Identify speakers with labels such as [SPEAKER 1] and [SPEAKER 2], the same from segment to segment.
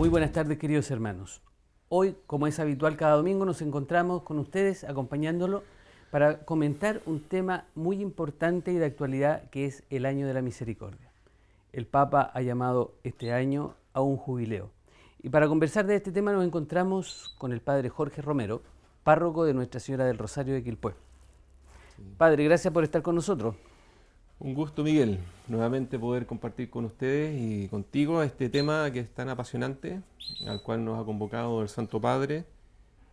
[SPEAKER 1] Muy buenas tardes, queridos hermanos. Hoy, como es habitual cada domingo, nos encontramos con ustedes acompañándolo para comentar un tema muy importante y de actualidad que es el Año de la Misericordia. El Papa ha llamado este año a un jubileo. Y para conversar de este tema nos encontramos con el Padre Jorge Romero, párroco de Nuestra Señora del Rosario de Quilpué. Padre, gracias por estar con nosotros.
[SPEAKER 2] Un gusto, Miguel, nuevamente poder compartir con ustedes y contigo este tema que es tan apasionante, al cual nos ha convocado el Santo Padre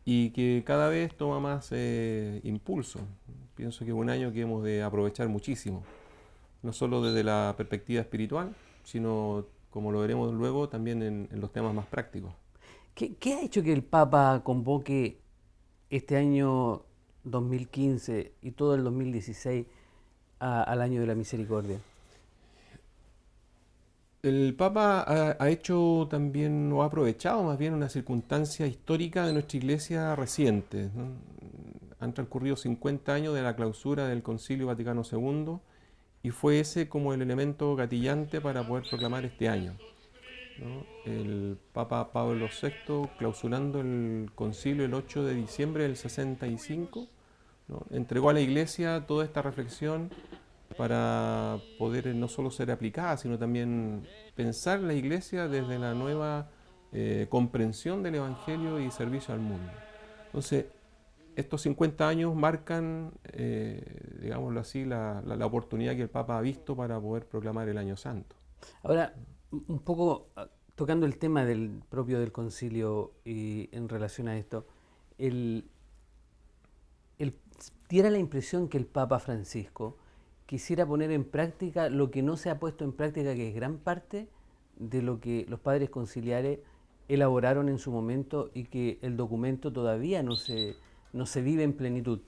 [SPEAKER 2] y que cada vez toma más impulso. Pienso que es un año que hemos de aprovechar muchísimo, no solo desde la perspectiva espiritual, sino, como lo veremos luego, también en los temas más prácticos.
[SPEAKER 1] ¿Qué ha hecho que el Papa convoque este año 2015 y todo el 2016 al Año de la Misericordia?
[SPEAKER 2] El Papa ha hecho también, o ha aprovechado más bien una circunstancia histórica de nuestra iglesia reciente, ¿no? Han transcurrido 50 años de la clausura del Concilio Vaticano II y fue ese como el elemento gatillante para poder proclamar este año, ¿no? El Papa Pablo VI, clausurando el concilio el 8 de diciembre del 65, ¿no?, entregó a la iglesia toda esta reflexión para poder no solo ser aplicada, sino también pensar la iglesia desde la nueva comprensión del Evangelio y servicio al mundo. Entonces, estos 50 años marcan, digámoslo así, la oportunidad que el Papa ha visto para poder proclamar el Año Santo.
[SPEAKER 1] Ahora, un poco tocando el tema del propio del concilio y en relación a esto, el, el, diera la impresión que el Papa Francisco quisiera poner en práctica lo que no se ha puesto en práctica, que es gran parte de lo que los padres conciliares elaboraron en su momento y que el documento todavía no se vive en plenitud.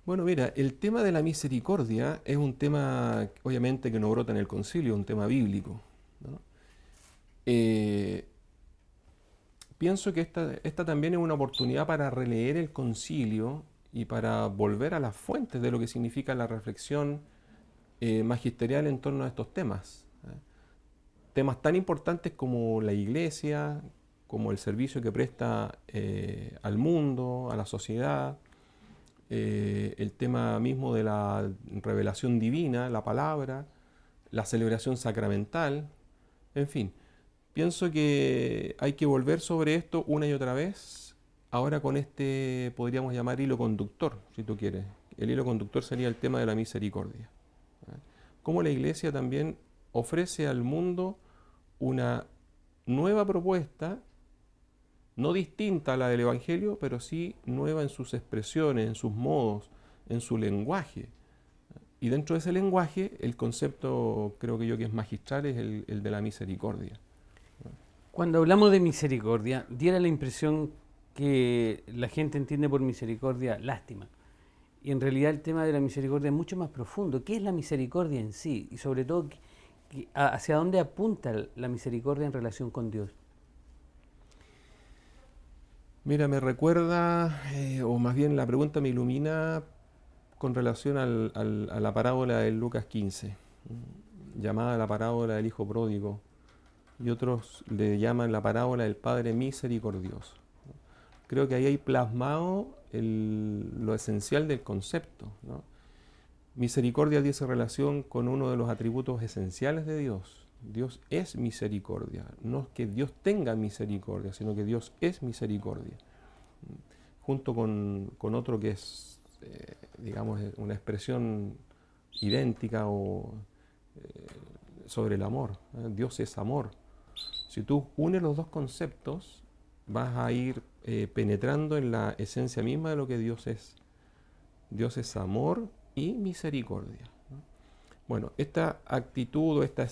[SPEAKER 2] Bueno, mira, el tema de la misericordia es un tema, obviamente, que no brota en el concilio, un tema bíblico, ¿no? Eh, Pienso que esta también es una oportunidad para releer el concilio y para volver a las fuentes de lo que significa la reflexión magisterial en torno a estos temas, ¿eh? Temas tan importantes como la iglesia, como el servicio que presta al mundo, a la sociedad, el tema mismo de la revelación divina, la palabra, la celebración sacramental, en fin. Pienso que hay que volver sobre esto una y otra vez, ahora con este, podríamos llamar hilo conductor, si tú quieres. El hilo conductor sería el tema de la misericordia, ¿eh? Cómo la Iglesia también ofrece al mundo una nueva propuesta, no distinta a la del Evangelio, pero sí nueva en sus expresiones, en sus modos, en su lenguaje. Y dentro de ese lenguaje, el concepto, creo que yo que es magistral, es el de la misericordia.
[SPEAKER 1] Cuando hablamos de misericordia, diera la impresión que la gente entiende por misericordia lástima. Y en realidad el tema de la misericordia es mucho más profundo. ¿Qué es la misericordia en sí? Y sobre todo, ¿hacia dónde apunta la misericordia en relación con Dios?
[SPEAKER 2] Mira, me recuerda, o más bien la pregunta me ilumina con relación a la parábola de Lucas 15, llamada la parábola del Hijo Pródigo, y otros le llaman la parábola del Padre Misericordioso. Creo que ahí hay plasmado lo esencial del concepto, ¿no? Misericordia dice relación con uno de los atributos esenciales de Dios. Dios es misericordia. No es que Dios tenga misericordia, sino que Dios es misericordia. Junto con otro que es, digamos, una expresión idéntica o sobre el amor, ¿eh? Dios es amor. Si tú unes los dos conceptos, vas a ir penetrando en la esencia misma de lo que Dios es. Dios es amor y misericordia, ¿no? Bueno, esta actitud o esta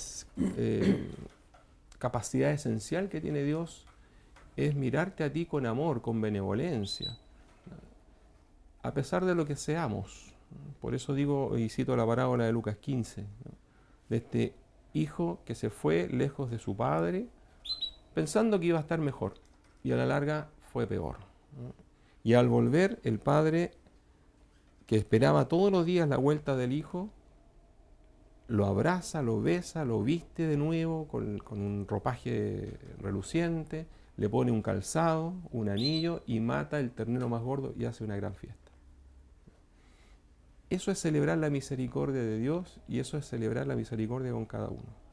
[SPEAKER 2] capacidad esencial que tiene Dios es mirarte a ti con amor, con benevolencia, ¿no?, a pesar de lo que seamos. Por eso digo y cito la parábola de Lucas 15, ¿no?, de este hijo que se fue lejos de su padre pensando que iba a estar mejor y a la larga fue peor, ¿no? Y al volver, el padre, que esperaba todos los días la vuelta del hijo, lo abraza, lo besa, lo viste de nuevo con un ropaje reluciente, le pone un calzado, un anillo y mata el ternero más gordo y hace una gran fiesta. Eso es celebrar la misericordia de Dios y eso es celebrar la misericordia con cada uno.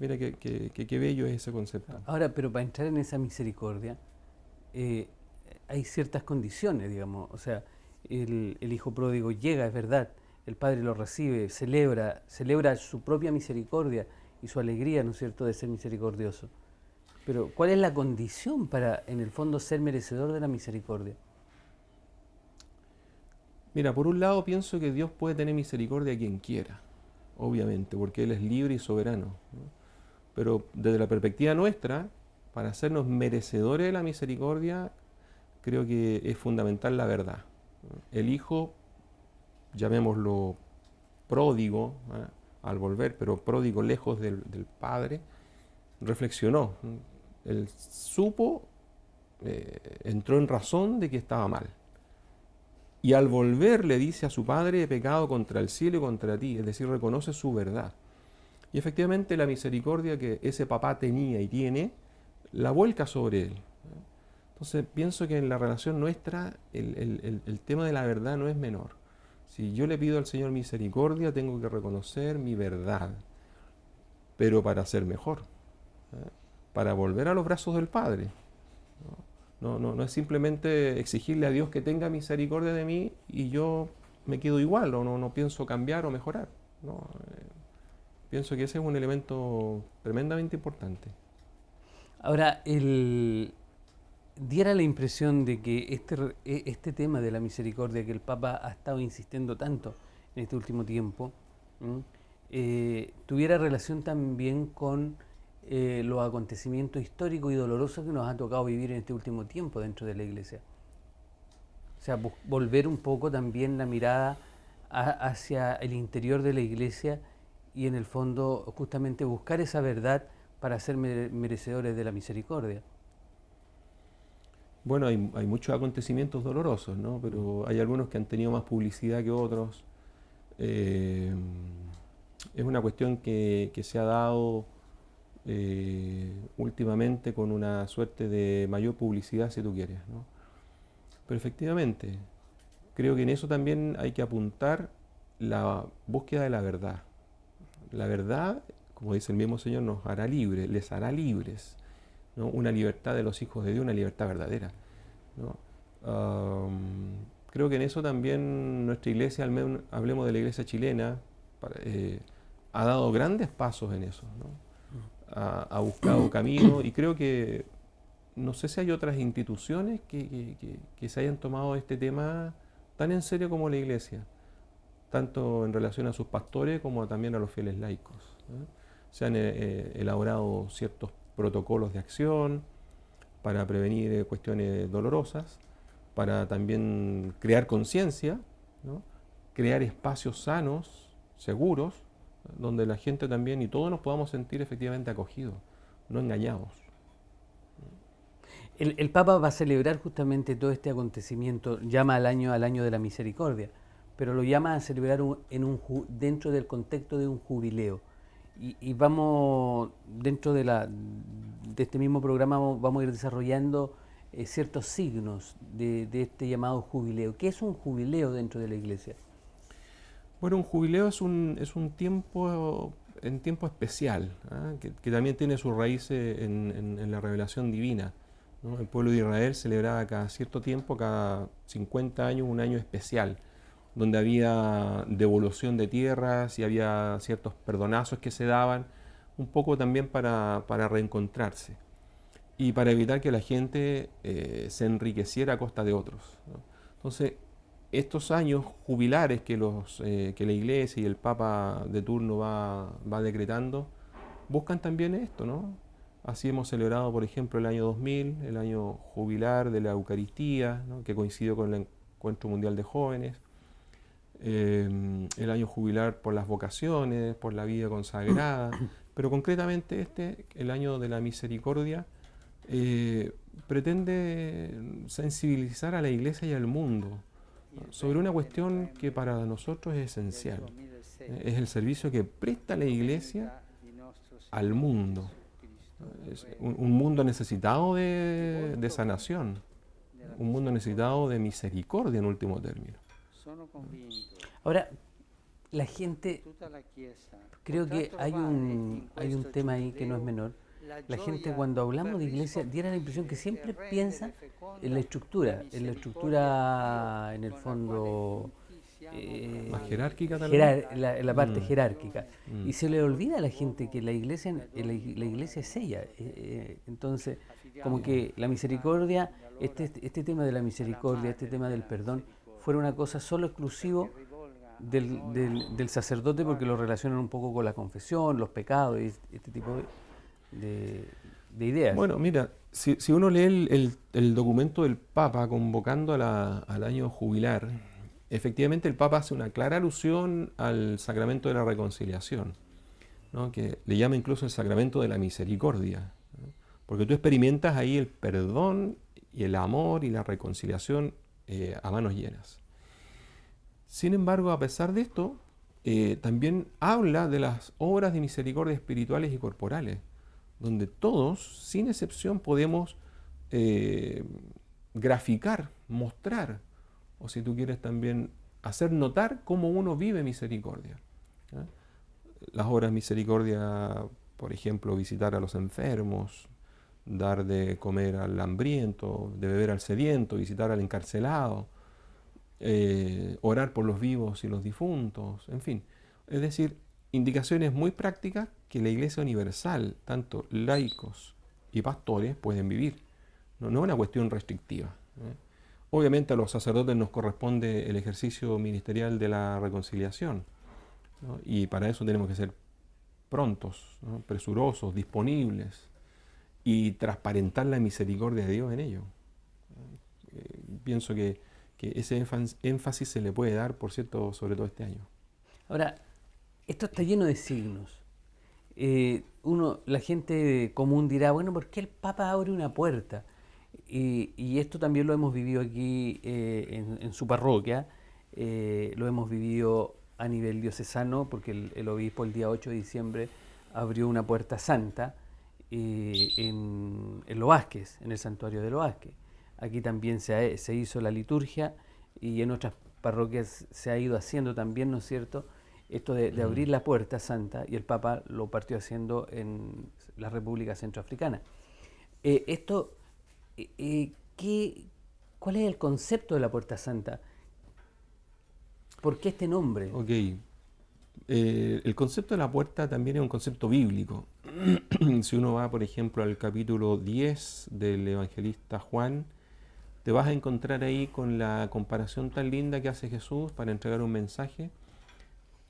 [SPEAKER 2] Mira qué bello es ese concepto.
[SPEAKER 1] Ahora, pero para entrar en esa misericordia, eh, hay ciertas condiciones, digamos. O sea, el hijo pródigo llega, es verdad, el padre lo recibe, celebra su propia misericordia y su alegría, ¿no es cierto?, de ser misericordioso. Pero, ¿cuál es la condición para, en el fondo, ser merecedor de la misericordia?
[SPEAKER 2] Mira, por un lado pienso que Dios puede tener misericordia a quien quiera, obviamente, porque Él es libre y soberano, ¿no? Pero desde la perspectiva nuestra, para hacernos merecedores de la misericordia, creo que es fundamental la verdad. El hijo, llamémoslo pródigo, al volver, pero pródigo lejos del padre, reflexionó. Él supo, entró en razón de que estaba mal. Y al volver le dice a su padre: he pecado contra el cielo y contra ti, es decir, reconoce su verdad. Y efectivamente la misericordia que ese papá tenía y tiene, la vuelca sobre él. Entonces pienso que en la relación nuestra el tema de la verdad no es menor. Si yo le pido al Señor misericordia, tengo que reconocer mi verdad, pero para ser mejor, para volver a los brazos del Padre. No es simplemente exigirle a Dios que tenga misericordia de mí y yo me quedo igual o no pienso cambiar o mejorar. No, pienso que ese es un elemento tremendamente importante.
[SPEAKER 1] Ahora, diera la impresión de que este tema de la misericordia que el Papa ha estado insistiendo tanto en este último tiempo, tuviera relación también con los acontecimientos históricos y dolorosos que nos ha tocado vivir en este último tiempo dentro de la Iglesia. O sea, volver un poco también la mirada hacia el interior de la Iglesia y en el fondo justamente buscar esa verdad para ser merecedores de la misericordia.
[SPEAKER 2] Bueno, hay muchos acontecimientos dolorosos, ¿no? Pero hay algunos que han tenido más publicidad que otros. Es una cuestión que se ha dado últimamente con una suerte de mayor publicidad, si tú quieres, ¿no? Pero efectivamente, creo que en eso también hay que apuntar la búsqueda de la verdad. La verdad, como dice el mismo Señor, nos hará libres, les hará libres, ¿no? Una libertad de los hijos de Dios, una libertad verdadera, ¿no? Creo que en eso también nuestra iglesia, al menos hablemos de la iglesia chilena, ha dado grandes pasos en eso, ¿no? Ha buscado camino y creo que no sé si hay otras instituciones que se hayan tomado este tema tan en serio como la iglesia, tanto en relación a sus pastores como también a los fieles laicos, ¿no? Se han elaborado ciertos protocolos de acción para prevenir cuestiones dolorosas, para también crear conciencia, ¿no? Crear espacios sanos, seguros, donde la gente también y todos nos podamos sentir efectivamente acogidos, no engañados.
[SPEAKER 1] El Papa va a celebrar justamente todo este acontecimiento, llama al año de la misericordia, pero lo llama a celebrar dentro del contexto de un jubileo. Y vamos, dentro de este mismo programa, vamos a ir desarrollando ciertos signos de este llamado jubileo. ¿Qué es un jubileo dentro de la Iglesia?
[SPEAKER 2] Bueno, un jubileo es un tiempo especial, ¿ah? Que también tiene sus raíces en la revelación divina, ¿no? El pueblo de Israel celebraba cada cierto tiempo, cada 50 años, un año especial, donde había devolución de tierras y había ciertos perdonazos que se daban, un poco también para reencontrarse y para evitar que la gente se enriqueciera a costa de otros, ¿no? Entonces, estos años jubilares que la Iglesia y el Papa de turno va decretando, buscan también esto, ¿no? Así hemos celebrado, por ejemplo, el año 2000, el año jubilar de la Eucaristía, ¿no? Que coincidió con el Encuentro Mundial de Jóvenes, el año jubilar por las vocaciones, por la vida consagrada, pero concretamente el año de la misericordia, pretende sensibilizar a la Iglesia y al mundo sobre una cuestión que para nosotros es esencial. Es el servicio que presta la Iglesia al mundo. Es un mundo necesitado de sanación, un mundo necesitado de misericordia en último término.
[SPEAKER 1] Ahora, la gente, creo que hay un tema ahí que no es menor. La gente cuando hablamos de iglesia diera la impresión que siempre piensa en la estructura en el fondo
[SPEAKER 2] Más jerárquica tal vez.
[SPEAKER 1] en la parte
[SPEAKER 2] Mm,
[SPEAKER 1] jerárquica.
[SPEAKER 2] mm.
[SPEAKER 1] Y se le olvida a la gente que la iglesia es ella. Entonces, como que la misericordia, este tema de la misericordia, este tema del perdón, fuera una cosa solo exclusivo del sacerdote porque lo relacionan un poco con la confesión, los pecados y este tipo de, de ideas.
[SPEAKER 2] Bueno, mira, si uno lee el documento del Papa convocando al año jubilar, efectivamente el Papa hace una clara alusión al sacramento de la reconciliación, ¿no? Que le llama incluso el sacramento de la misericordia, ¿no? Porque tú experimentas ahí el perdón y el amor y la reconciliación a manos llenas. Sin embargo, a pesar de esto, también habla de las obras de misericordia espirituales y corporales, donde todos, sin excepción, podemos graficar, mostrar, o si tú quieres también hacer notar cómo uno vive misericordia. ¿Ya? Las obras de misericordia, por ejemplo, visitar a los enfermos, dar de comer al hambriento, de beber al sediento, visitar al encarcelado, orar por los vivos y los difuntos, en fin. Es decir, indicaciones muy prácticas que la Iglesia Universal, tanto laicos y pastores, pueden vivir. No es una cuestión restrictiva, ¿eh? Obviamente a los sacerdotes nos corresponde el ejercicio ministerial de la reconciliación, ¿no? Y para eso tenemos que ser prontos, ¿no? Presurosos, disponibles y transparentar la misericordia de Dios en ello. Pienso que ese énfasis se le puede dar, por cierto, sobre todo este año.
[SPEAKER 1] Ahora, esto está lleno de signos. La gente común dirá, bueno, ¿por qué el Papa abre una puerta? Y esto también lo hemos vivido aquí en su parroquia, lo hemos vivido a nivel diocesano, porque el obispo el día 8 de diciembre abrió una puerta santa en Los Vázquez, en el santuario de Los Vázquez. Aquí también se hizo la liturgia y en otras parroquias se ha ido haciendo también, ¿no es cierto?, esto de abrir la puerta santa, y el Papa lo partió haciendo en la República Centroafricana. Esto, ¿cuál es el concepto de la puerta santa? ¿Por qué este nombre?
[SPEAKER 2] Ok. El concepto de la puerta también es un concepto bíblico. Si uno va, por ejemplo, al capítulo 10 del evangelista Juan, te vas a encontrar ahí con la comparación tan linda que hace Jesús para entregar un mensaje,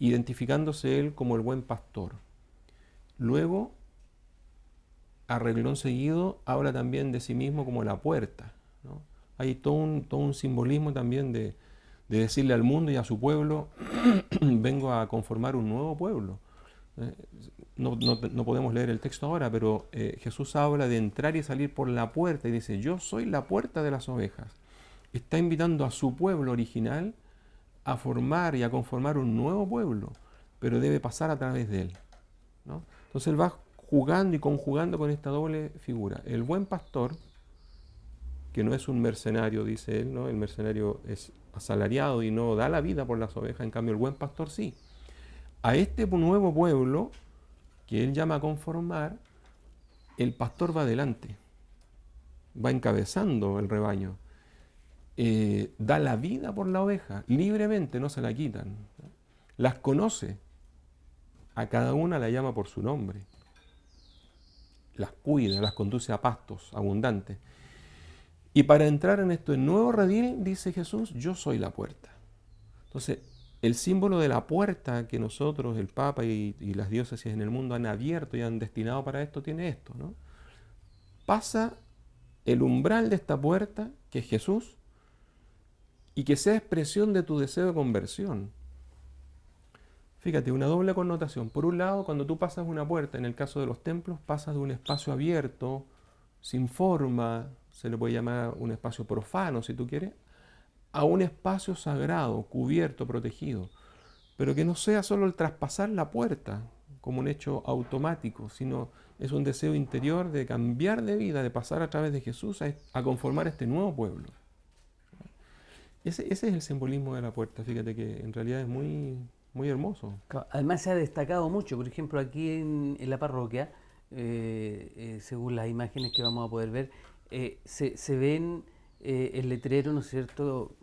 [SPEAKER 2] identificándose él como el buen pastor. Luego, a renglón seguido, habla también de sí mismo como la puerta, ¿no? Hay todo un simbolismo también de decirle al mundo y a su pueblo, vengo a conformar un nuevo pueblo. No podemos leer el texto ahora, pero Jesús habla de entrar y salir por la puerta y dice, yo soy la puerta de las ovejas. Está invitando a su pueblo original a formar y a conformar un nuevo pueblo, pero debe pasar a través de él, ¿no? Entonces él va jugando y conjugando con esta doble figura. El buen pastor, que no es un mercenario, dice él, ¿no? El mercenario es asalariado y no da la vida por las ovejas, en cambio el buen pastor sí. A este nuevo pueblo que él llama a conformar, el pastor va adelante, va encabezando el rebaño, da la vida por la oveja, libremente, no se la quitan, las conoce, a cada una la llama por su nombre, las cuida, las conduce a pastos abundantes. Y para entrar en este nuevo redil, dice Jesús, yo soy la puerta. Entonces, el símbolo de la puerta que nosotros, el Papa y las diócesis en el mundo han abierto y han destinado para esto, tiene esto, ¿no? Pasa el umbral de esta puerta, que es Jesús, y que sea expresión de tu deseo de conversión. Fíjate, una doble connotación. Por un lado, cuando tú pasas una puerta, en el caso de los templos, pasas de un espacio abierto, sin forma, se le puede llamar un espacio profano si tú quieres, a un espacio sagrado, cubierto, protegido, pero que no sea solo el traspasar la puerta como un hecho automático, sino es un deseo interior de cambiar de vida, de pasar a través de Jesús a conformar este nuevo pueblo. Ese es el simbolismo de la puerta, fíjate que en realidad es muy, muy hermoso.
[SPEAKER 1] Además se ha destacado mucho, por ejemplo, aquí en la parroquia, según las imágenes que vamos a poder ver, se ven el letrero, ¿no es cierto?,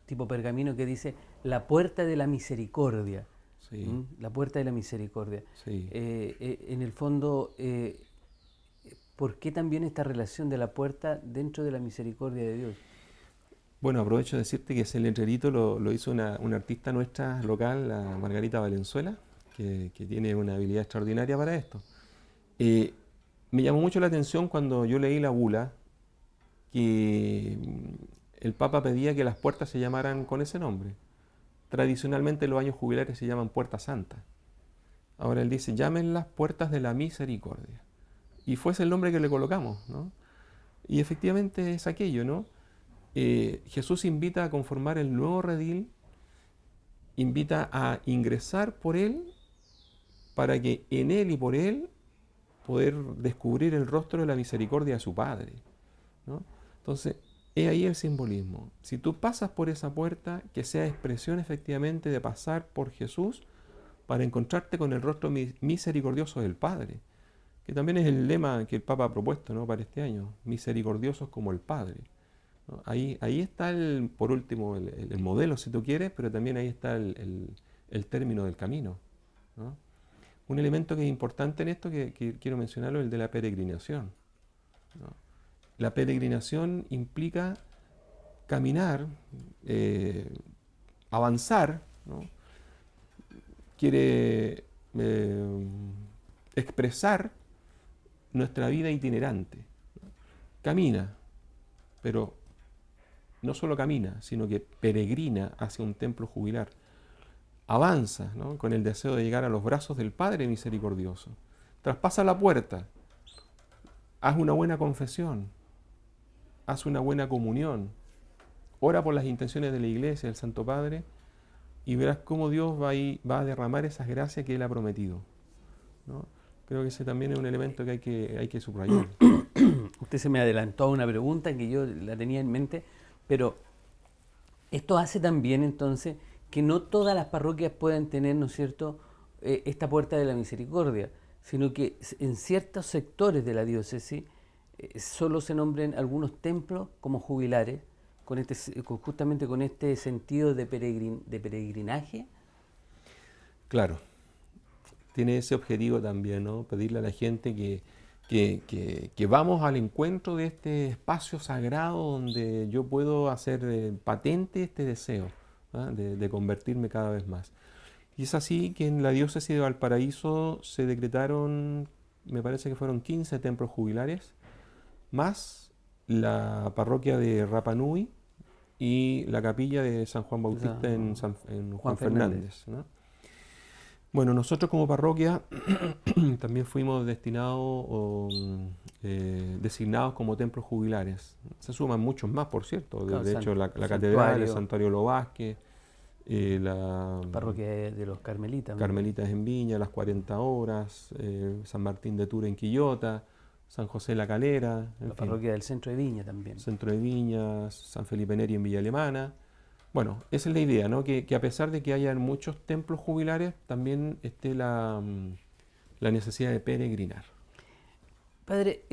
[SPEAKER 1] tipo pergamino que dice la puerta de la misericordia.
[SPEAKER 2] Sí,
[SPEAKER 1] La puerta de la misericordia.
[SPEAKER 2] sí.
[SPEAKER 1] En el fondo, ¿por qué también esta relación de la puerta dentro de la misericordia de Dios?
[SPEAKER 2] Bueno, aprovecho de decirte que ese letrerito lo hizo una artista nuestra local, la Margarita Valenzuela, que tiene una habilidad extraordinaria para esto. Me llamó mucho la atención cuando yo leí la bula que el Papa pedía que las puertas se llamaran con ese nombre. Tradicionalmente los años jubilares se llaman Puerta Santa. Ahora él dice, llámenlas Puertas de la Misericordia. Y fue ese el nombre que le colocamos, ¿no? Y efectivamente es aquello, ¿no? Jesús invita a conformar el nuevo redil, invita a ingresar por él para que en él y por él poder descubrir el rostro de la misericordia de su Padre, ¿no? Entonces, he ahí el simbolismo. Si tú pasas por esa puerta, que sea expresión efectivamente de pasar por Jesús para encontrarte con el rostro misericordioso del Padre, que también es el lema que el Papa ha propuesto, ¿no?, para este año, misericordiosos como el Padre, ¿no? Ahí está, por último, el modelo, si tú quieres, pero también ahí está el término del camino, ¿no? Un elemento que es importante en esto, que quiero mencionarlo, es el de la peregrinación, ¿no? La peregrinación implica caminar, avanzar, ¿no? Quiere expresar nuestra vida itinerante, ¿no? Camina, pero no solo camina, sino que peregrina hacia un templo jubilar. Avanza, ¿no?, con el deseo de llegar a los brazos del Padre misericordioso. Traspasa la puerta, haz una buena confesión, haz una buena comunión, ora por las intenciones de la Iglesia, del Santo Padre, y verás cómo Dios va a derramar esas gracias que Él ha prometido, ¿no? Creo que ese también es un elemento que hay que subrayar.
[SPEAKER 1] Usted se me adelantó a una pregunta que yo la tenía en mente, pero esto hace también entonces que no todas las parroquias puedan tener, ¿no es cierto?, esta puerta de la misericordia, sino que en ciertos sectores de la diócesis solo se nombren algunos templos como jubilares, justamente con este sentido de peregrinaje.
[SPEAKER 2] Claro, tiene ese objetivo también, ¿no? Pedirle a la gente que vamos al encuentro de este espacio sagrado donde yo puedo hacer patente este deseo, ¿ah?, de convertirme cada vez más. Y es así que en la diócesis de Valparaíso se decretaron, me parece que fueron 15 templos jubilares, más la parroquia de Rapa Nui y la capilla de San Juan Bautista en Juan Fernández, ¿no? Bueno, nosotros como parroquia también fuimos destinados o designados como templos jubilares. Se suman muchos más, por cierto.
[SPEAKER 1] Claro,
[SPEAKER 2] De hecho, la catedral, el
[SPEAKER 1] santuario,
[SPEAKER 2] Santuario Lo Vázquez, la
[SPEAKER 1] parroquia de los Carmelitas.
[SPEAKER 2] Carmelitas en Viña, las 40 Horas, San Martín de Tours en Quillota, San José La Calera, en
[SPEAKER 1] La
[SPEAKER 2] fin,
[SPEAKER 1] parroquia del centro de Viña también.
[SPEAKER 2] Centro de Viña, San Felipe Neri en Villa Alemana. Bueno, esa es la idea, ¿no? Que a pesar de que haya muchos templos jubilares, también esté la necesidad de peregrinar.
[SPEAKER 1] Padre,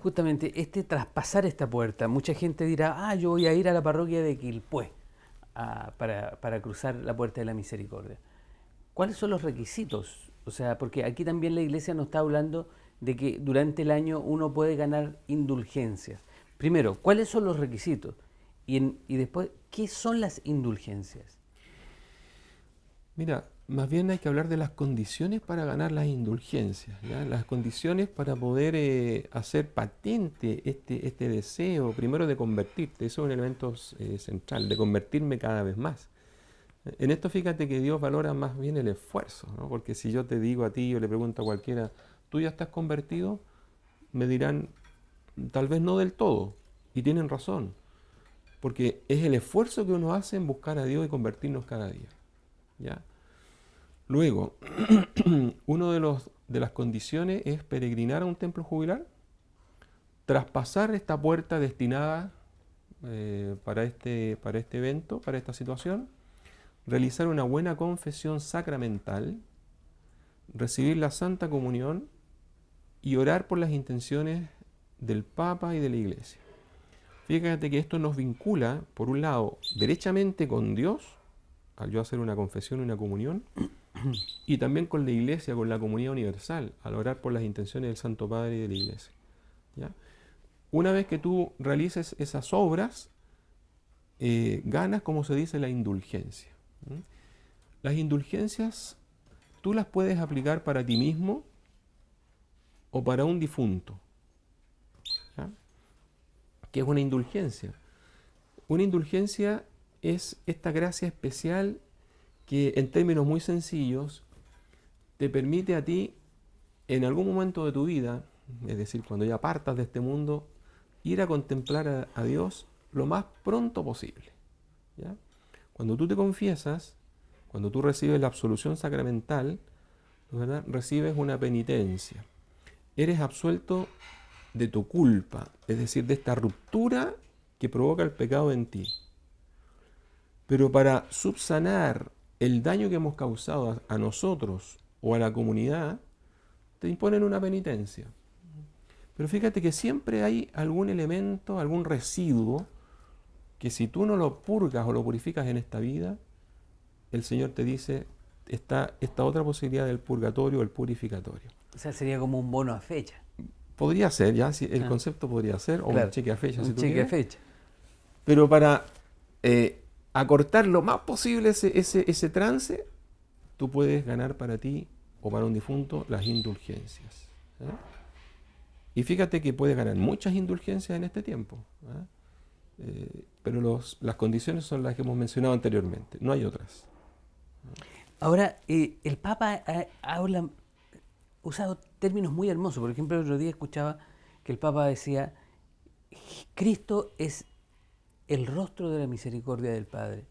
[SPEAKER 1] justamente traspasar esta puerta, mucha gente dirá, yo voy a ir a la parroquia de Quilpué para cruzar la puerta de la misericordia. ¿Cuáles son los requisitos? O sea, porque aquí también la Iglesia nos está hablando de que durante el año uno puede ganar indulgencias. Primero, ¿cuáles son los requisitos? Y después, ¿qué son las indulgencias?
[SPEAKER 2] Mira, más bien hay que hablar de las condiciones para ganar las indulgencias, ¿ya? Las condiciones para poder hacer patente este deseo, primero de convertirte, eso es un elemento central, de convertirme cada vez más. En esto fíjate que Dios valora más bien el esfuerzo, ¿no? Porque si yo te digo a ti, yo le pregunto a cualquiera, ¿tú ya estás convertido? Me dirán, tal vez no del todo, y tienen razón. porque es el esfuerzo que uno hace en buscar a Dios y convertirnos cada día. ¿Ya? Luego, uno de las condiciones es peregrinar a un templo jubilar, traspasar esta puerta destinada para este evento, para esta situación, realizar una buena confesión sacramental, recibir la Santa Comunión y orar por las intenciones del Papa y de la Iglesia. Fíjate que esto nos vincula, por un lado, derechamente con Dios, al yo hacer una confesión y una comunión, y también con la Iglesia, con la comunidad universal, al orar por las intenciones del Santo Padre y de la Iglesia. ¿Ya? Una vez que tú realices esas obras, ganas, como se dice, la indulgencia. ¿Mm? Las indulgencias tú las puedes aplicar para ti mismo o para un difunto. ¿Ya? ¿Qué es una indulgencia? Una indulgencia es esta gracia especial que, en términos muy sencillos, te permite a ti, en algún momento de tu vida, es decir, cuando ya partas de este mundo, ir a contemplar a Dios lo más pronto posible. ¿Ya? Cuando tú te confiesas, cuando tú recibes la absolución sacramental, ¿verdad?, recibes una penitencia. Eres absuelto de tu culpa, es decir, de esta ruptura que provoca el pecado en ti. Pero para subsanar el daño que hemos causado a nosotros o a la comunidad, te imponen una penitencia. Pero fíjate que siempre hay algún elemento, algún residuo, que si tú no lo purgas o lo purificas en esta vida, el Señor te dice, está esta otra posibilidad del purgatorio o el purificatorio.
[SPEAKER 1] O sea, sería como un bono a fecha.
[SPEAKER 2] Podría ser, ya, el concepto podría ser, o
[SPEAKER 1] Claro,
[SPEAKER 2] un cheque a fecha, si
[SPEAKER 1] un
[SPEAKER 2] tú
[SPEAKER 1] cheque a
[SPEAKER 2] quieres.
[SPEAKER 1] fecha.
[SPEAKER 2] Pero para acortar lo más posible ese trance, tú puedes ganar para ti o para un difunto las indulgencias. ¿Eh? Y fíjate que puedes ganar muchas indulgencias en este tiempo. Pero las condiciones son las que hemos mencionado anteriormente, no hay otras.
[SPEAKER 1] Ahora, el Papa ha usado términos muy hermosos. Por ejemplo, el otro día escuchaba que el Papa decía, Cristo es el rostro de la misericordia del Padre.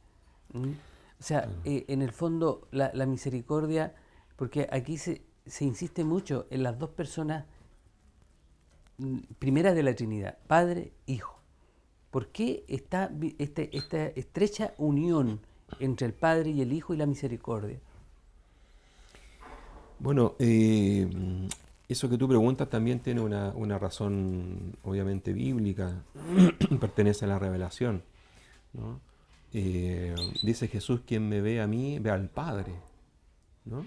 [SPEAKER 1] ¿Mm? O sea, en el fondo, la misericordia, porque aquí se insiste mucho en las dos personas primeras de la Trinidad, Padre, Hijo. ¿Por qué está esta estrecha unión entre el Padre y el Hijo y la misericordia?
[SPEAKER 2] Bueno, eso que tú preguntas también tiene una razón obviamente bíblica, pertenece a la revelación, ¿no? Dice Jesús, quien me ve a mí, ve al Padre, ¿no?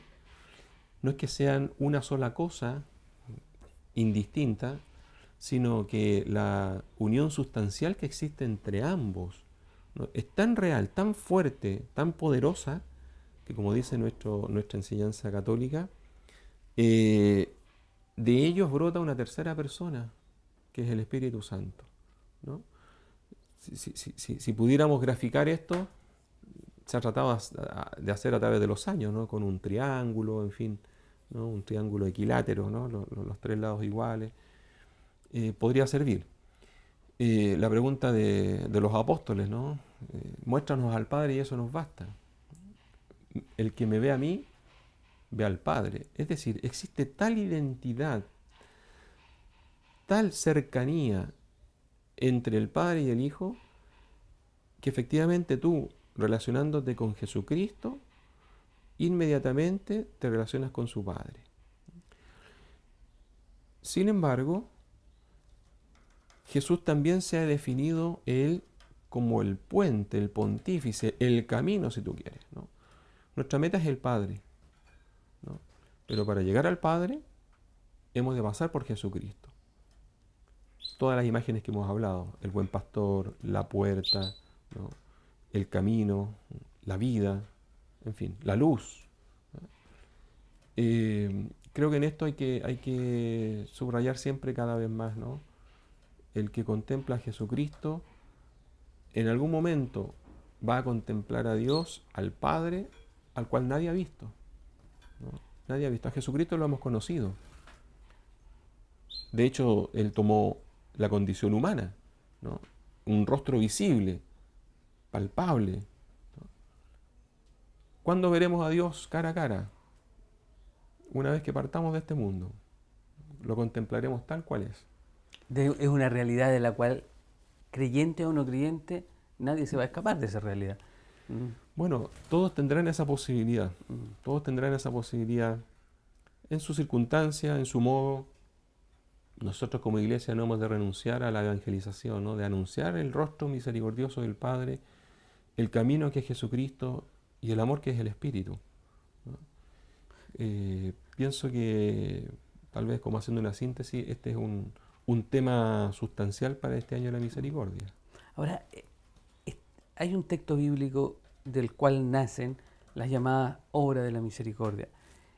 [SPEAKER 2] No es que sean una sola cosa indistinta, sino que la unión sustancial que existe entre ambos, ¿no?, es tan real, tan fuerte, tan poderosa, que, como dice nuestra enseñanza católica, de ellos brota una tercera persona, que es el Espíritu Santo, ¿no? Si pudiéramos graficar esto, se ha tratado de hacer a través de los años, ¿no?, con un triángulo, en fin, ¿no?, un triángulo equilátero, ¿no?, los tres lados iguales. Podría servir. La pregunta de los apóstoles, ¿no? Muéstranos al Padre y eso nos basta. El que me ve a mí, ve al Padre. Es decir, existe tal identidad, tal cercanía entre el Padre y el Hijo, que efectivamente tú, relacionándote con Jesucristo, inmediatamente te relacionas con su Padre. Sin embargo, Jesús también se ha definido Él como el puente, el pontífice, el camino, si tú quieres, ¿no? Nuestra meta es el Padre, ¿no? Pero para llegar al Padre hemos de pasar por Jesucristo. Todas las imágenes que hemos hablado, el buen pastor, la puerta, ¿no?, el camino, la vida, en fin, la luz, ¿no? Creo que en esto hay que subrayar siempre cada vez más, ¿no? El que contempla a Jesucristo, en algún momento va a contemplar a Dios, al Padre, al cual nadie ha visto, ¿no? Nadie ha visto. A Jesucristo lo hemos conocido. De hecho, Él tomó la condición humana, ¿no?, un rostro visible, palpable. ¿No? ¿Cuándo veremos a Dios cara a cara? Una vez que partamos de este mundo. Lo contemplaremos tal cual es.
[SPEAKER 1] Es una realidad de la cual, creyente o no creyente, nadie se va a escapar de esa realidad.
[SPEAKER 2] Bueno, todos tendrán esa posibilidad.
[SPEAKER 1] Mm.
[SPEAKER 2] Todos tendrán esa posibilidad en su circunstancia, en su modo. Nosotros como iglesia no hemos de renunciar a la evangelización, ¿no? De anunciar el rostro misericordioso del Padre, el camino que es Jesucristo y el amor que es el Espíritu, ¿no? Pienso que, tal vez como haciendo una síntesis, este es un tema sustancial para este año de la misericordia.
[SPEAKER 1] Ahora, hay un texto bíblico del cual nacen las llamadas obras de la misericordia.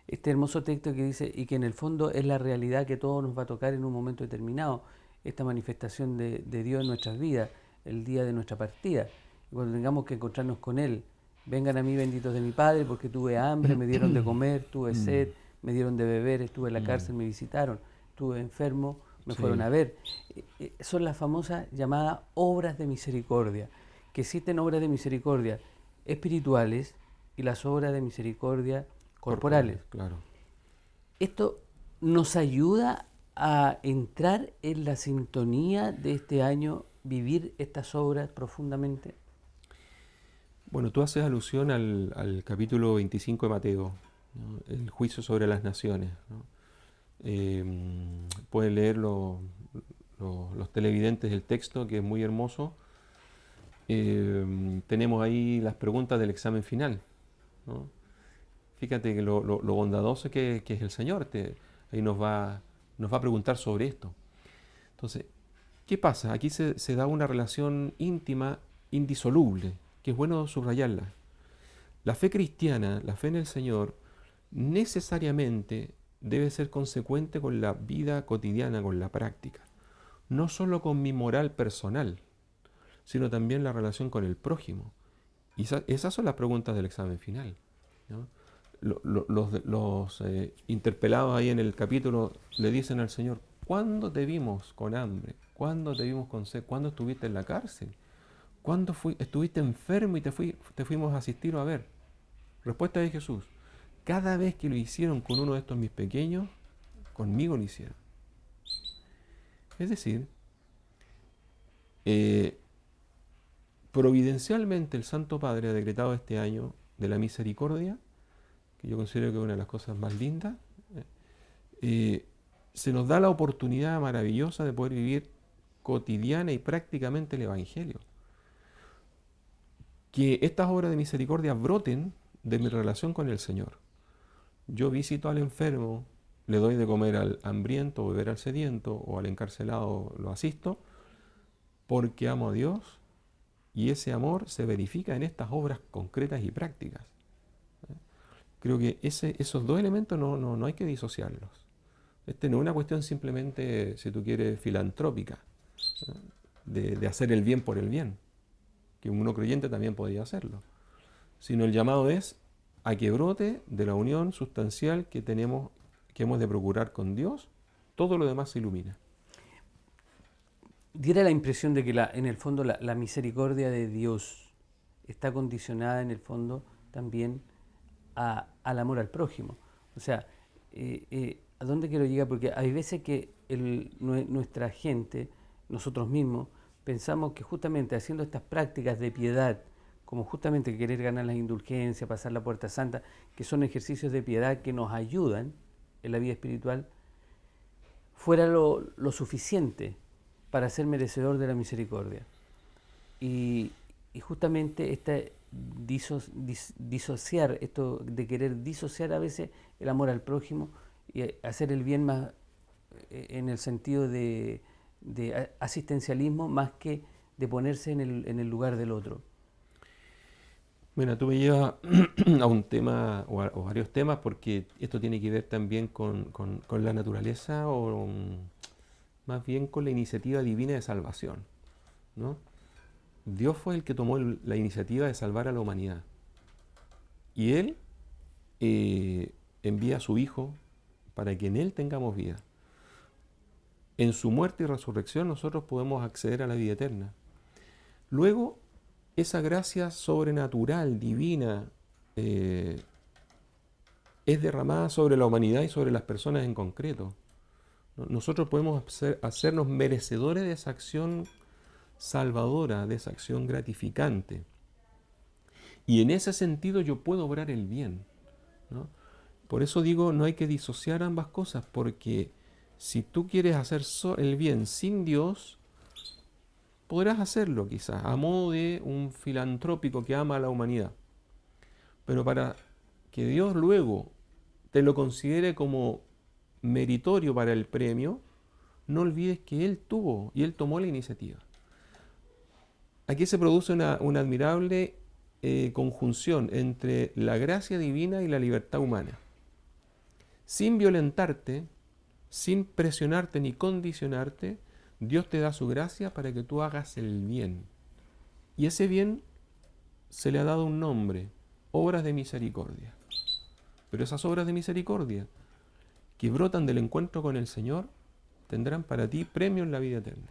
[SPEAKER 1] Este hermoso texto que dice, y que en el fondo es la realidad que todo nos va a tocar en un momento determinado, esta manifestación de Dios en nuestras vidas, el día de nuestra partida, y cuando tengamos que encontrarnos con Él. Vengan a mí, benditos de mi Padre, porque tuve hambre, me dieron de comer, tuve sed, me dieron de beber, estuve en la cárcel, me visitaron, estuve enfermo, me fueron a ver. Son las famosas llamadas obras de misericordia, que existen obras de misericordia espirituales y las obras de misericordia corporales.
[SPEAKER 2] Claro.
[SPEAKER 1] Esto nos ayuda a entrar en la sintonía de este año, vivir estas obras profundamente.
[SPEAKER 2] Bueno, tú haces alusión al capítulo 25 de Mateo, ¿no? El juicio sobre las naciones, ¿no? Pueden leer los televidentes del texto, que es muy hermoso. Tenemos ahí las preguntas del examen final, ¿no? Fíjate que lo bondadoso que es el Señor, ahí nos va a preguntar sobre esto. Entonces, ¿qué pasa? Aquí se da una relación íntima, indisoluble, que es bueno subrayarla. La fe cristiana, la fe en el Señor, necesariamente debe ser consecuente con la vida cotidiana, con la práctica. No solo con mi moral personal, sino también la relación con el prójimo. Y esas son las preguntas del examen final, ¿no? Los interpelados ahí en el capítulo le dicen al Señor, ¿cuándo te vimos con hambre? ¿Cuándo te vimos con sed? ¿Cuándo estuviste en la cárcel? ¿Cuándo estuviste enfermo y te fuimos a asistir o a ver? Respuesta de Jesús, cada vez que lo hicieron con uno de estos mis pequeños, conmigo lo hicieron. Es decir, providencialmente el Santo Padre ha decretado este año de la misericordia, que yo considero que es una de las cosas más lindas. Se nos da la oportunidad maravillosa de poder vivir cotidiana y prácticamente el Evangelio. Que estas obras de misericordia broten de mi relación con el Señor. Yo visito al enfermo, le doy de comer al hambriento o beber al sediento, o al encarcelado lo asisto, porque amo a Dios, y ese amor se verifica en estas obras concretas y prácticas. Creo que esos dos elementos no hay que disociarlos. No es una cuestión simplemente, si tú quieres, filantrópica, de hacer el bien por el bien, que un no creyente también podría hacerlo, sino el llamado es a que brote de la unión sustancial que hemos de procurar con Dios, todo lo demás se ilumina.
[SPEAKER 1] Diera la impresión de que en el fondo la misericordia de Dios está condicionada en el fondo también al amor al prójimo. O sea, ¿a dónde quiero llegar? Porque hay veces que nuestra gente, nosotros mismos, pensamos que justamente haciendo estas prácticas de piedad, como justamente querer ganar las indulgencias, pasar la puerta santa, que son ejercicios de piedad que nos ayudan en la vida espiritual, fuera lo suficiente para ser merecedor de la misericordia. Y justamente disociar, esto de querer disociar a veces el amor al prójimo y hacer el bien más en el sentido de asistencialismo más que de ponerse en el lugar del otro.
[SPEAKER 2] Bueno, tú me llevas a un tema o varios temas, porque esto tiene que ver también con la naturaleza o más bien con la iniciativa divina de salvación, ¿no? Dios fue el que tomó la iniciativa de salvar a la humanidad. Y Él envía a su Hijo para que en Él tengamos vida. En su muerte y resurrección nosotros podemos acceder a la vida eterna. Luego, esa gracia sobrenatural, divina, es derramada sobre la humanidad y sobre las personas en concreto. Nosotros podemos hacernos merecedores de esa acción salvadora, de esa acción gratificante. Y en ese sentido yo puedo obrar el bien, ¿no? Por eso digo, no hay que disociar ambas cosas, porque si tú quieres hacer el bien sin Dios, podrás hacerlo quizás, a modo de un filantrópico que ama a la humanidad. Pero para que Dios luego te lo considere como meritorio para el premio, no olvides que Él tuvo y Él tomó la iniciativa. Aquí se produce una admirable conjunción entre la gracia divina y la libertad humana. Sin violentarte, sin presionarte ni condicionarte, Dios te da su gracia para que tú hagas el bien. Y ese bien se le ha dado un nombre, obras de misericordia. Pero esas obras de misericordia que brotan del encuentro con el Señor tendrán para ti premio en la vida eterna.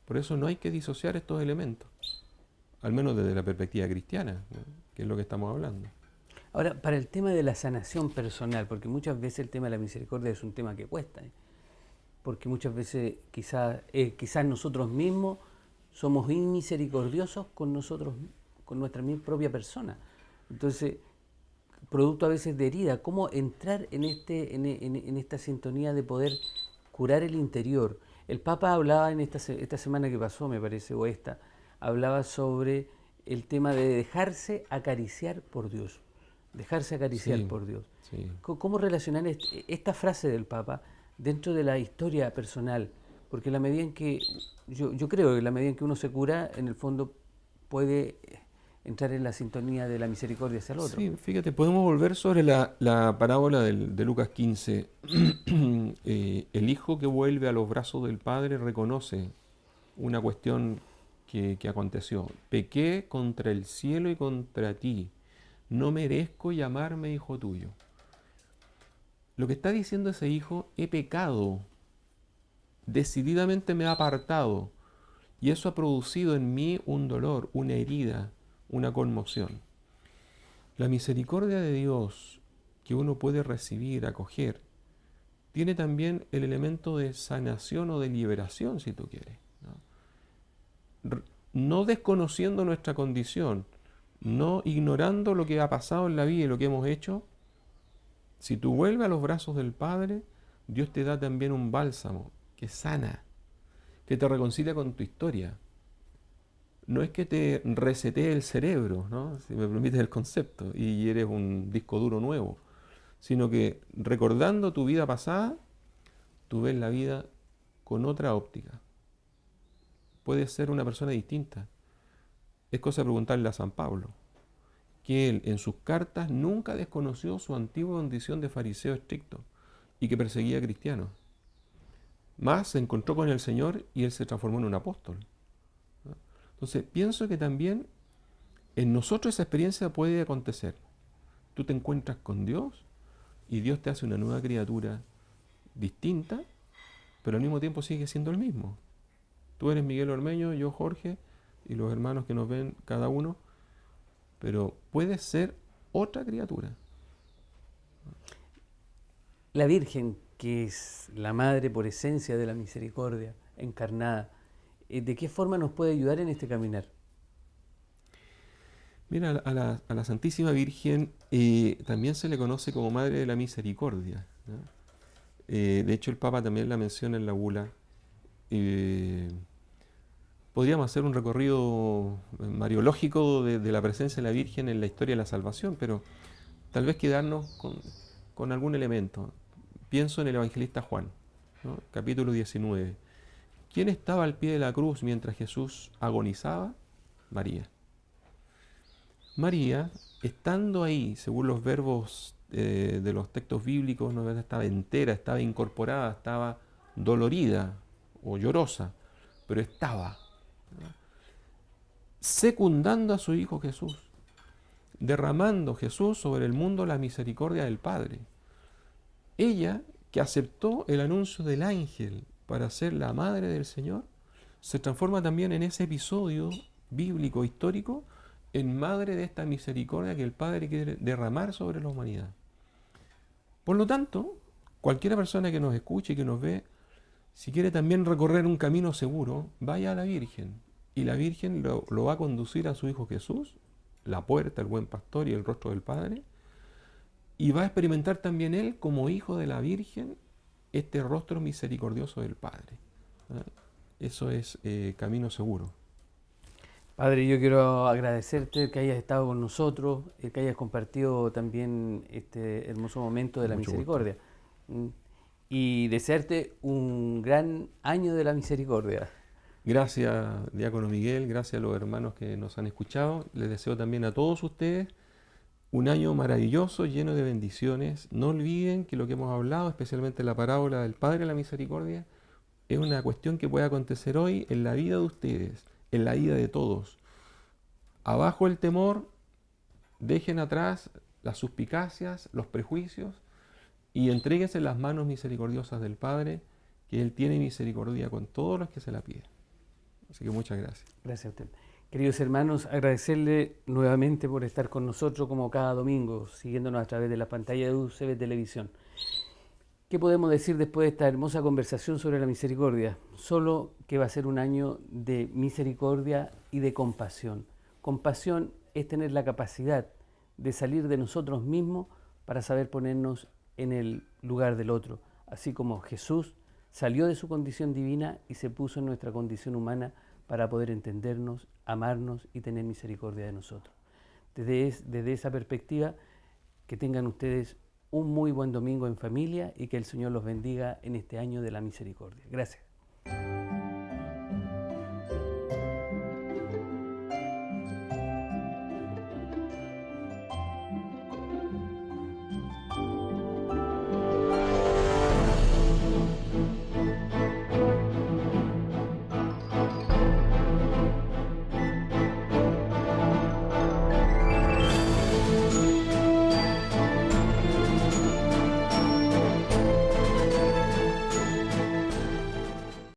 [SPEAKER 2] Por eso no hay que disociar estos elementos, al menos desde la perspectiva cristiana, ¿no? Que es lo que estamos hablando.
[SPEAKER 1] Ahora, para el tema de la sanación personal, porque muchas veces el tema de la misericordia es un tema que cuesta, porque muchas veces quizás nosotros mismos somos inmisericordiosos con nosotros, con nuestra propia persona. Entonces, producto a veces de herida, ¿cómo entrar en esta sintonía de poder curar el interior? El Papa hablaba en esta semana que pasó, me parece, hablaba sobre el tema de dejarse acariciar por Dios. Dejarse acariciar
[SPEAKER 2] Sí,
[SPEAKER 1] por Dios.
[SPEAKER 2] sí.
[SPEAKER 1] ¿Cómo relacionar esta frase del Papa dentro de la historia personal? Porque la medida en que, yo creo que la medida en que uno se cura, en el fondo puede entrar en la sintonía de la misericordia hacia el otro.
[SPEAKER 2] Sí, fíjate, podemos volver sobre la parábola de Lucas 15. El hijo que vuelve a los brazos del padre reconoce una cuestión que aconteció. Pequé contra el cielo y contra ti. No merezco llamarme hijo tuyo. Lo que está diciendo ese hijo, he pecado. Decididamente me he apartado. Y eso ha producido en mí un dolor, una herida, una conmoción. La misericordia de Dios que uno puede recibir, acoger, tiene también el elemento de sanación o de liberación, si tú quieres, ¿no? No desconociendo nuestra condición, no ignorando lo que ha pasado en la vida y lo que hemos hecho. Si tú vuelves a los brazos del Padre, Dios te da también un bálsamo que sana, que te reconcilia con tu historia. No es que te resetee el cerebro, ¿no? Si me permites el concepto, y eres un disco duro nuevo, sino que recordando tu vida pasada, tú ves la vida con otra óptica. Puedes ser una persona distinta. Es cosa de preguntarle a San Pablo, que él en sus cartas nunca desconoció su antigua condición de fariseo estricto y que perseguía a cristianos. Más se encontró con el Señor y él se transformó en un apóstol. Entonces, pienso que también en nosotros esa experiencia puede acontecer. Tú te encuentras con Dios y Dios te hace una nueva criatura distinta, pero al mismo tiempo sigue siendo el mismo. Tú eres Miguel Ormeño, yo Jorge, y los hermanos que nos ven cada uno, pero puedes ser otra criatura.
[SPEAKER 1] La Virgen, que es la madre por esencia de la misericordia encarnada, ¿de qué forma nos puede ayudar en este caminar?
[SPEAKER 2] Mira, a la Santísima Virgen también se le conoce como Madre de la Misericordia, ¿no? De hecho, el Papa también la menciona en la bula. Podríamos hacer un recorrido mariológico de la presencia de la Virgen en la historia de la salvación, pero tal vez quedarnos con algún elemento. Pienso en el evangelista Juan, ¿no? Capítulo 19. ¿Quién estaba al pie de la cruz mientras Jesús agonizaba? María. María, estando ahí, según los verbos de los textos bíblicos, no estaba entera, estaba incorporada, estaba dolorida o llorosa, pero estaba, ¿no? Secundando a su Hijo Jesús, derramando Jesús sobre el mundo la misericordia del Padre. Ella, que aceptó el anuncio del ángel para ser la madre del Señor, se transforma también en ese episodio bíblico, histórico, en madre de esta misericordia que el Padre quiere derramar sobre la humanidad. Por lo tanto, cualquier persona que nos escuche y que nos ve, si quiere también recorrer un camino seguro, vaya a la Virgen. Y la Virgen lo va a conducir a su Hijo Jesús, la puerta, el buen pastor y el rostro del Padre. Y va a experimentar también él, como hijo de la Virgen, este rostro misericordioso del Padre. ¿Ah? Eso es camino seguro.
[SPEAKER 1] Padre, yo quiero agradecerte que hayas estado con nosotros, que hayas compartido también este hermoso momento de la
[SPEAKER 2] Mucho
[SPEAKER 1] misericordia. Y desearte un gran año de la misericordia.
[SPEAKER 2] Gracias, Diácono Miguel, gracias a los hermanos que nos han escuchado. Les deseo también a todos ustedes un año maravilloso, lleno de bendiciones. No olviden que lo que hemos hablado, especialmente la parábola del Padre de la Misericordia, es una cuestión que puede acontecer hoy en la vida de ustedes, en la vida de todos. Abajo el temor, dejen atrás las suspicacias, los prejuicios y entréguense en las manos misericordiosas del Padre, que Él tiene misericordia con todos los que se la piden. Así que muchas gracias.
[SPEAKER 1] Gracias a usted. Queridos hermanos, agradecerle nuevamente por estar con nosotros como cada domingo, siguiéndonos a través de la pantalla de UCB Televisión. ¿Qué podemos decir después de esta hermosa conversación sobre la misericordia? Solo que va a ser un año de misericordia y de compasión. Compasión es tener la capacidad de salir de nosotros mismos para saber ponernos en el lugar del otro, así como Jesús salió de su condición divina y se puso en nuestra condición humana para poder entendernos, amarnos y tener misericordia de nosotros. Desde esa perspectiva, que tengan ustedes un muy buen domingo en familia y que el Señor los bendiga en este año de la misericordia. Gracias.